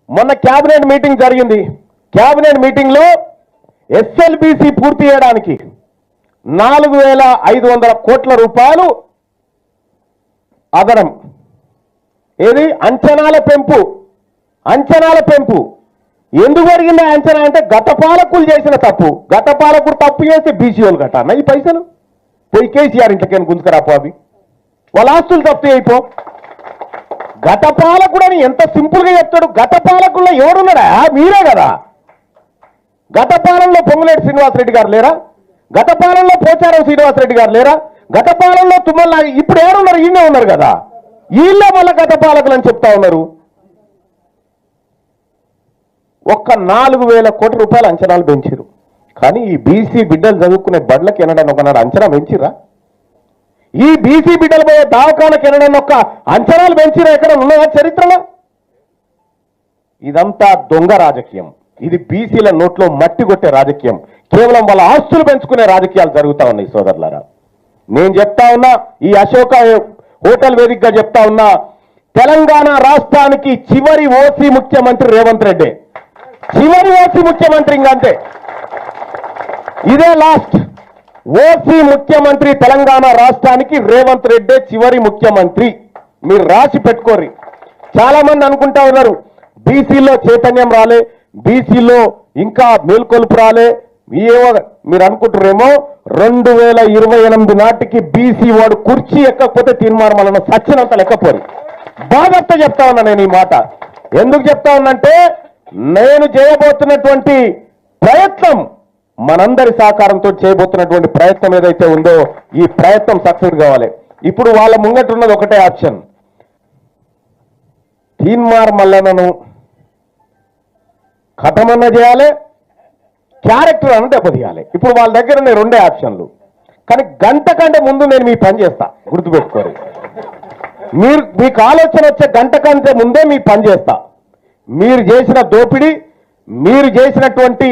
మొన్న cabinet meeting జరిగింది. Cabinet మీటింగ్లో ఎస్ఎల్బిసి పూర్తి చేయడానికి 4,500 కోట్ల రూపాయలు అదనం. ఏది అంచనాల పెంపు. ఎందుకు జరిగింది అంచనా అంటే గత పాలకులు చేసిన తప్పు. గత పాలకుడు తప్పు చేస్తే బీసీఓలు కట్టాలన్నా ఈ పైసలు పోయి కేసీఆర్ ఇంట్లోకి గుంజుకరాపో, అవి వాళ్ళ ఆస్తులు తప్పు అయిపో. గత పాలకుడు అని ఎంత సింపుల్ గా చెప్తాడు. గత పాలకుల్లో ఎవరున్నాడా? మీరే కదా. గత పాలనలో పొంగులేటి శ్రీనివాసరెడ్డి గారు లేరా? గత పాలనలో పోచారం శ్రీనివాసరెడ్డి గారు లేరా? గత పాలనలో తుమ్మల ఇప్పుడు ఎవరున్నారు? ఈయనే ఉన్నారు కదా. వీళ్ళే మళ్ళీ గత పాలకులు అని చెప్తా ఉన్నారు. ఒక్క 4,000 కోట్ల రూపాయలు అంచనాలు పెంచారు. కానీ ఈ బీసీ బిడ్డలు చదువుకునే బడ్లకి ఎనడానికి ఒకనాడు అంచనా పెంచిరా? ఈ బీసీ బిడ్డలు పోయే దావకాలకు ఎనడానికి ఒక్క అంచనాలు పెంచిరా? ఎక్కడ ఉన్నదా చరిత్రలో? ఇదంతా దొంగ రాజకీయం. ఇది బీసీల నోట్లో మట్టి కొట్టే రాజకీయం. కేవలం వాళ్ళ ఆస్తులు పెంచుకునే రాజకీయాలు జరుగుతూ ఉన్నాయి సోదరులారా. నేను చెప్తా ఉన్నా, ఈ అశోక హోటల్ వేదికగా చెప్తా ఉన్నా, తెలంగాణ రాష్ట్రానికి చివరి ఓసీ ముఖ్యమంత్రి రేవంత్ రెడ్డి. చివరి ఓసీ ముఖ్యమంత్రి, ఇంకంతే, ఇదే లాస్ట్ ఓసీ ముఖ్యమంత్రి. తెలంగాణ రాష్ట్రానికి రేవంత్ రెడ్డి చివరి ముఖ్యమంత్రి. మీరు రాసి పెట్టుకోర్రి. చాలా మంది అనుకుంటా ఉన్నారు బీసీలో చైతన్యం రాలే, బీసీలో ఇంకా మేల్కొలుపు రాలే. ఏమో మీరు అనుకుంటారేమో 2028 నాటికి బీసీ వాడు కుర్చీ ఎక్కకపోతే తీర్మానం సచ్చినంత లెక్కపోరు. బాధతో చెప్తా ఉన్నా నేను ఈ మాట. ఎందుకు చెప్తా ఉన్నంటే నేను చేయబోతున్నటువంటి ప్రయత్నం, మనందరి సహకారంతో చేయబోతున్నటువంటి ప్రయత్నం ఏదైతే ఉందో ఈ ప్రయత్నం సక్సెస్ కావాలి. ఇప్పుడు వాళ్ళ ముంగట్టున్నది ఒకటే ఆప్షన్, తీన్మార్ మల్లన్నను కథమన్న చేయాలి, క్యారెక్టర్ అన్న దెబ్బతీయాలి. ఇప్పుడు వాళ్ళ దగ్గర ఉన్నాయి రెండే ఆప్షన్లు. కానీ గంట కంటే ముందు నేను మీ పని చేస్తా, గుర్తుపెట్టుకోరు. మీకు ఆలోచన వచ్చే గంట కంటే ముందే మీ పని చేస్తా. మీరు చేసిన దోపిడీ, మీరు చేసినటువంటి